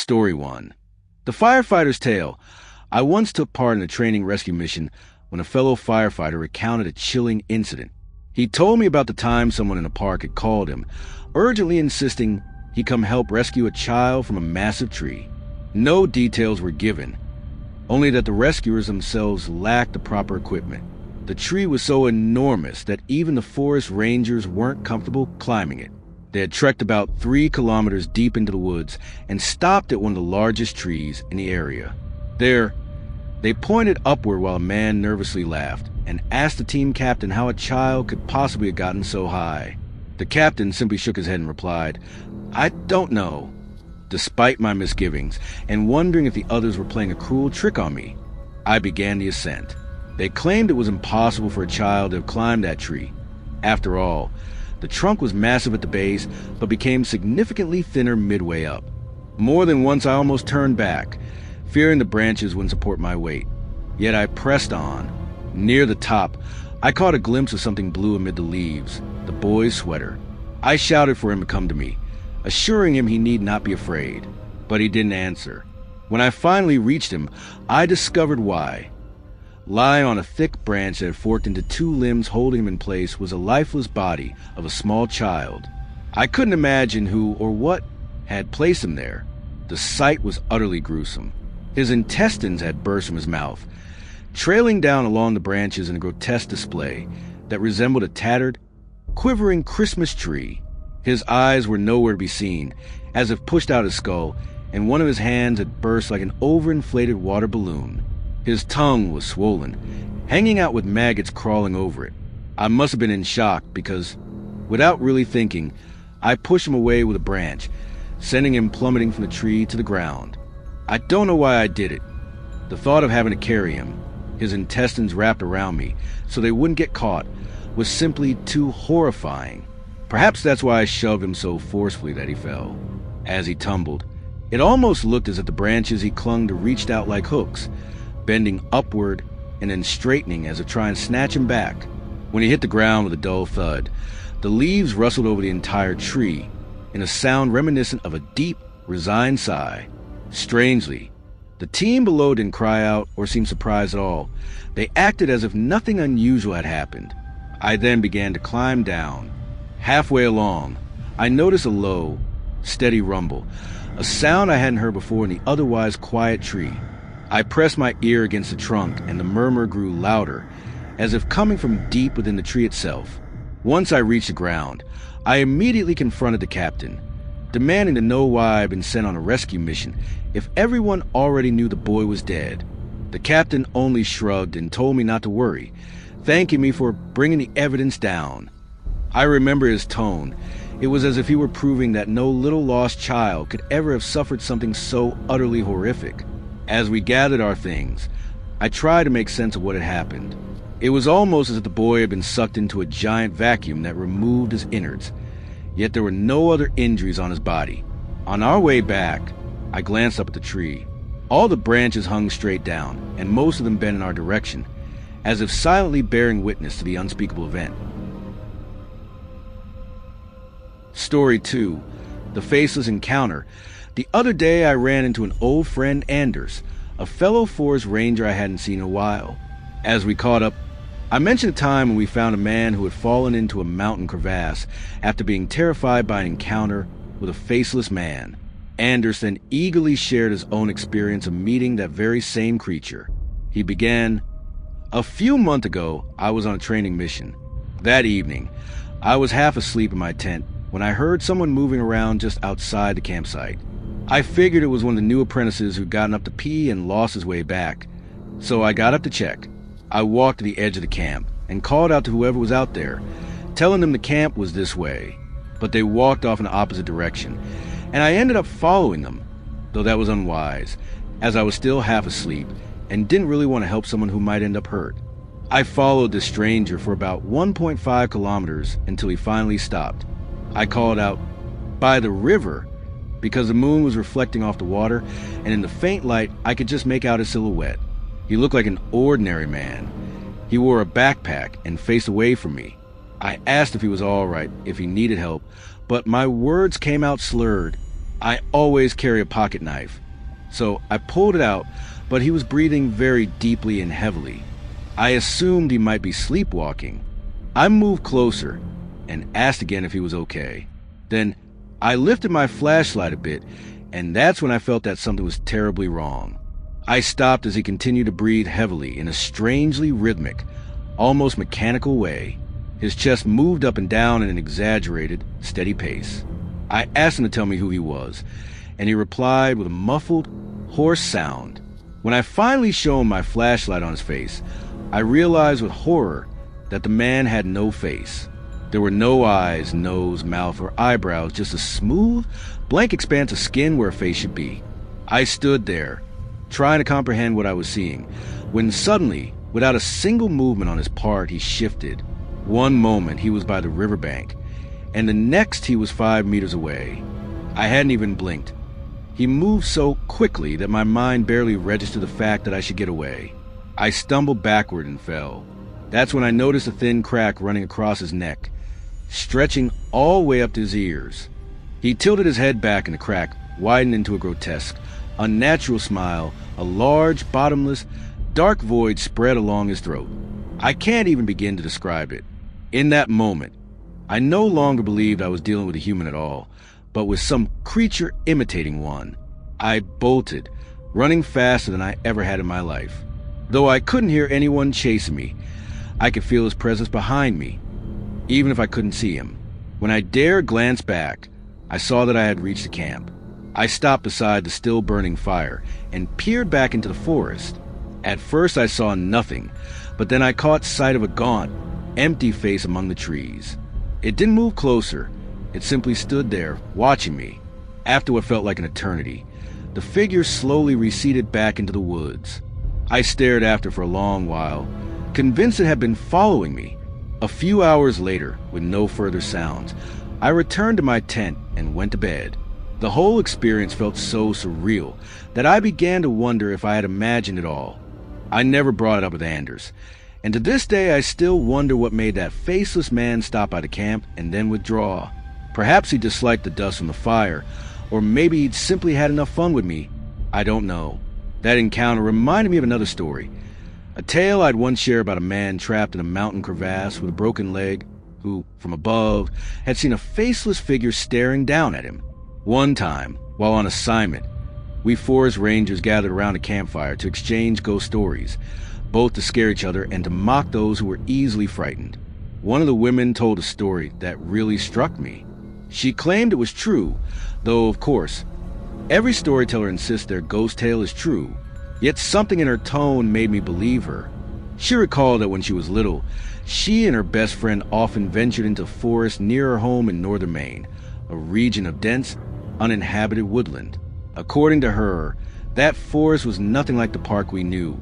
Story 1. The Firefighter's Tale. I once took part in a training rescue mission when a fellow firefighter recounted a chilling incident. He told me about the time someone in a park had called him, urgently insisting he come help rescue a child from a massive tree. No details were given, only that the rescuers themselves lacked the proper equipment. The tree was so enormous that even the forest rangers weren't comfortable climbing it. They had trekked about 3 kilometers deep into the woods and stopped at one of the largest trees in the area. There, they pointed upward while a man nervously laughed and asked the team captain how a child could possibly have gotten so high. The captain simply shook his head and replied, "I don't know." Despite my misgivings and wondering if the others were playing a cruel trick on me, I began the ascent. They claimed it was impossible for a child to have climbed that tree. After all, the trunk was massive at the base, but became significantly thinner midway up. More than once I almost turned back, fearing the branches wouldn't support my weight. Yet I pressed on. Near the top, I caught a glimpse of something blue amid the leaves, the boy's sweater. I shouted for him to come to me, assuring him he need not be afraid, but he didn't answer. When I finally reached him, I discovered why. Lying on a thick branch that had forked into 2 limbs holding him in place was a lifeless body of a small child. I couldn't imagine who or what had placed him there. The sight was utterly gruesome. His intestines had burst from his mouth, trailing down along the branches in a grotesque display that resembled a tattered, quivering Christmas tree. His eyes were nowhere to be seen, as if pushed out his skull, and one of his hands had burst like an overinflated water balloon. His tongue was swollen, hanging out with maggots crawling over it. I must have been in shock because, without really thinking, I pushed him away with a branch, sending him plummeting from the tree to the ground. I don't know why I did it. The thought of having to carry him, his intestines wrapped around me so they wouldn't get caught, was simply too horrifying. Perhaps that's why I shoved him so forcefully that he fell. As he tumbled, it almost looked as if the branches he clung to reached out like hooks, bending upward and then straightening as if trying to snatch him back. When he hit the ground with a dull thud, the leaves rustled over the entire tree in a sound reminiscent of a deep, resigned sigh. Strangely, the team below didn't cry out or seem surprised at all. They acted as if nothing unusual had happened. I then began to climb down. Halfway along, I noticed a low, steady rumble, a sound I hadn't heard before in the otherwise quiet tree. I pressed my ear against the trunk, and the murmur grew louder, as if coming from deep within the tree itself. Once I reached the ground, I immediately confronted the captain, demanding to know why I'd been sent on a rescue mission if everyone already knew the boy was dead. The captain only shrugged and told me not to worry, thanking me for bringing the evidence down. I remember his tone. It was as if he were proving that no little lost child could ever have suffered something so utterly horrific. As we gathered our things, I tried to make sense of what had happened. It was almost as if the boy had been sucked into a giant vacuum that removed his innards, yet there were no other injuries on his body. On our way back, I glanced up at the tree. All the branches hung straight down, and most of them bent in our direction, as if silently bearing witness to the unspeakable event. Story 2. The Faceless Encounter. The other day I ran into an old friend, Anders, a fellow forest ranger I hadn't seen in a while. As we caught up, I mentioned a time when we found a man who had fallen into a mountain crevasse after being terrified by an encounter with a faceless man. Anders then eagerly shared his own experience of meeting that very same creature. He began, "A few months ago, I was on a training mission. That evening, I was half asleep in my tent when I heard someone moving around just outside the campsite. I figured it was one of the new apprentices who'd gotten up to pee and lost his way back, so I got up to check. I walked to the edge of the camp and called out to whoever was out there, telling them the camp was this way, but they walked off in the opposite direction, and I ended up following them, though that was unwise, as I was still half asleep and didn't really want to help someone who might end up hurt. I followed this stranger for about 1.5 kilometers until he finally stopped. I called out, 'By the river,' because the moon was reflecting off the water, and in the faint light I could just make out his silhouette. He looked like an ordinary man. He wore a backpack and faced away from me. I asked if he was all right, if he needed help, but my words came out slurred. I always carry a pocket knife, so I pulled it out, but he was breathing very deeply and heavily. I assumed he might be sleepwalking. I moved closer and asked again if he was okay. Then I lifted my flashlight a bit, and that's when I felt that something was terribly wrong. I stopped as he continued to breathe heavily in a strangely rhythmic, almost mechanical way. His chest moved up and down at an exaggerated, steady pace. I asked him to tell me who he was, and he replied with a muffled, hoarse sound. When I finally shone my flashlight on his face, I realized with horror that the man had no face. There were no eyes, nose, mouth, or eyebrows, just a smooth, blank expanse of skin where a face should be. I stood there, trying to comprehend what I was seeing, when suddenly, without a single movement on his part, he shifted. One moment he was by the riverbank, and the next he was 5 meters away. I hadn't even blinked. He moved so quickly that my mind barely registered the fact that I should get away. I stumbled backward and fell. That's when I noticed a thin crack running across his neck, stretching all the way up to his ears. He tilted his head back, and the crack widened into a grotesque, unnatural smile. A large, bottomless, dark void spread along his throat. I can't even begin to describe it. In that moment, I no longer believed I was dealing with a human at all, but with some creature imitating one. I bolted, running faster than I ever had in my life. Though I couldn't hear anyone chasing me, I could feel his presence behind me, even if I couldn't see him. When I dared glance back, I saw that I had reached the camp. I stopped beside the still burning fire and peered back into the forest. At first I saw nothing, but then I caught sight of a gaunt, empty face among the trees. It didn't move closer. It simply stood there, watching me. After what felt like an eternity, the figure slowly receded back into the woods. I stared after for a long while, convinced it had been following me. A few hours later, with no further sounds, I returned to my tent and went to bed. The whole experience felt so surreal that I began to wonder if I had imagined it all. I never brought it up with Anders, and to this day I still wonder what made that faceless man stop by the camp and then withdraw. Perhaps he disliked the dust from the fire, or maybe he'd simply had enough fun with me. I don't know. That encounter reminded me of another story. A tale I'd once shared about a man trapped in a mountain crevasse with a broken leg, who, from above, had seen a faceless figure staring down at him. One time, while on assignment, we forest rangers gathered around a campfire to exchange ghost stories, both to scare each other and to mock those who were easily frightened. One of the women told a story that really struck me. She claimed it was true, though, of course, every storyteller insists their ghost tale is true, yet something in her tone made me believe her. She recalled that when she was little, she and her best friend often ventured into forests near her home in northern Maine, a region of dense, uninhabited woodland. According to her, that forest was nothing like the park we knew.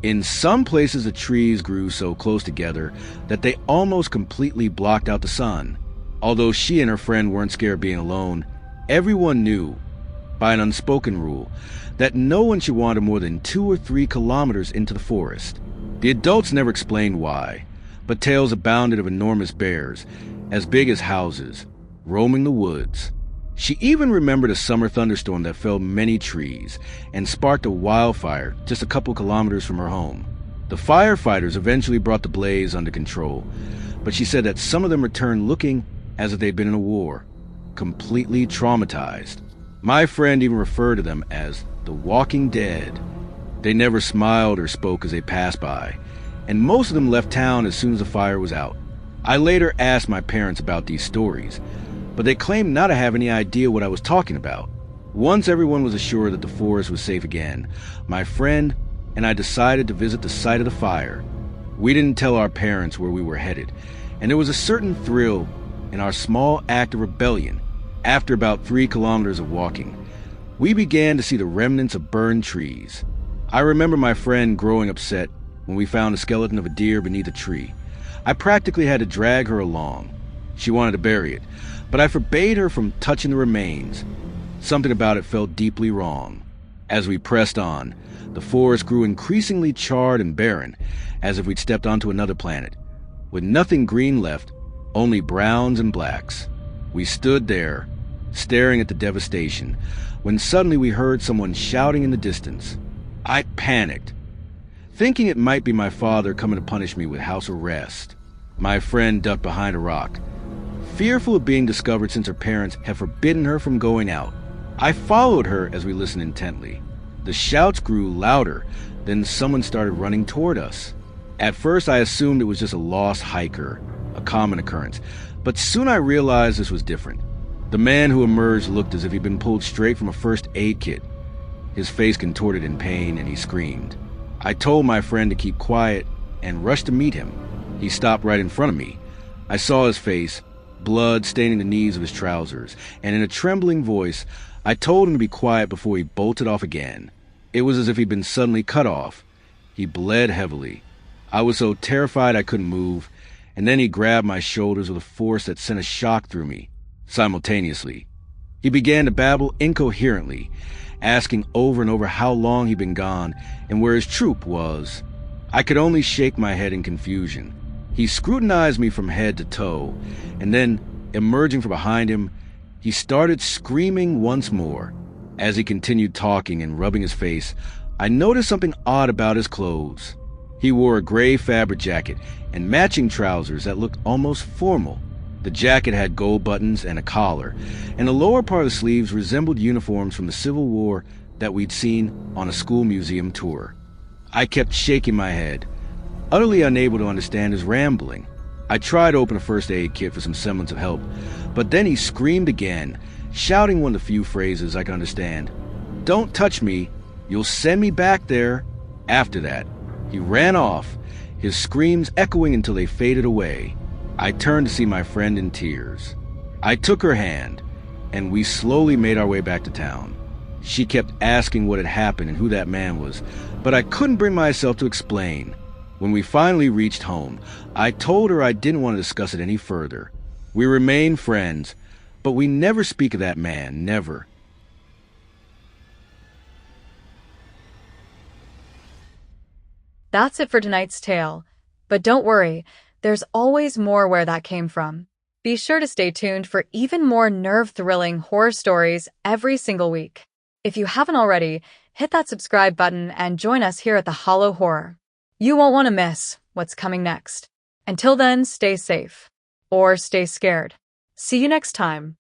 In some places the trees grew so close together that they almost completely blocked out the sun. Although she and her friend weren't scared of being alone, everyone knew, by an unspoken rule, that no one should wander more than 2 or 3 kilometers into the forest. The adults never explained why, but tales abounded of enormous bears, as big as houses, roaming the woods. She even remembered a summer thunderstorm that felled many trees and sparked a wildfire just a couple kilometers from her home. The firefighters eventually brought the blaze under control, but she said that some of them returned looking as if they'd been in a war, completely traumatized. My friend even referred to them as the Walking Dead. They never smiled or spoke as they passed by, and most of them left town as soon as the fire was out. I later asked my parents about these stories, but they claimed not to have any idea what I was talking about. Once everyone was assured that the forest was safe again, my friend and I decided to visit the site of the fire. We didn't tell our parents where we were headed, and there was a certain thrill in our small act of rebellion. After about 3 kilometers of walking, we began to see the remnants of burned trees. I remember my friend growing upset when we found the skeleton of a deer beneath a tree. I practically had to drag her along. She wanted to bury it, but I forbade her from touching the remains. Something about it felt deeply wrong. As we pressed on, the forest grew increasingly charred and barren, as if we'd stepped onto another planet. With nothing green left, only browns and blacks. We stood there, staring at the devastation, when suddenly we heard someone shouting in the distance. I panicked, thinking it might be my father coming to punish me with house arrest. My friend ducked behind a rock, fearful of being discovered since her parents had forbidden her from going out. I followed her as we listened intently. The shouts grew louder, then someone started running toward us. At first I assumed it was just a lost hiker, a common occurrence, but soon I realized this was different. The man who emerged looked as if he'd been pulled straight from a first aid kit. His face contorted in pain and he screamed. I told my friend to keep quiet and rushed to meet him. He stopped right in front of me. I saw his face, blood staining the knees of his trousers, and in a trembling voice, I told him to be quiet before he bolted off again. It was as if he'd been suddenly cut off. He bled heavily. I was so terrified I couldn't move, and then he grabbed my shoulders with a force that sent a shock through me. Simultaneously, he began to babble incoherently, asking over and over how long he'd been gone and where his troop was. I could only shake my head in confusion. He scrutinized me from head to toe, and then, emerging from behind him, he started screaming once more. As he continued talking and rubbing his face, I noticed something odd about his clothes. He wore a gray fabric jacket and matching trousers that looked almost formal. The jacket had gold buttons and a collar, and the lower part of the sleeves resembled uniforms from the Civil War that we'd seen on a school museum tour. I kept shaking my head, utterly unable to understand his rambling. I tried to open a first aid kit for some semblance of help, but then he screamed again, shouting one of the few phrases I could understand. "Don't touch me, you'll send me back there." After that, he ran off, his screams echoing until they faded away. I turned to see my friend in tears. I took her hand, and we slowly made our way back to town. She kept asking what had happened and who that man was, but I couldn't bring myself to explain. When we finally reached home, I told her I didn't want to discuss it any further. We remained friends, but we never speak of that man, never. That's it for tonight's tale. But don't worry, there's always more where that came from. Be sure to stay tuned for even more nerve-thrilling horror stories every single week. If you haven't already, hit that subscribe button and join us here at the Hollow Horror. You won't want to miss what's coming next. Until then, stay safe. Or stay scared. See you next time.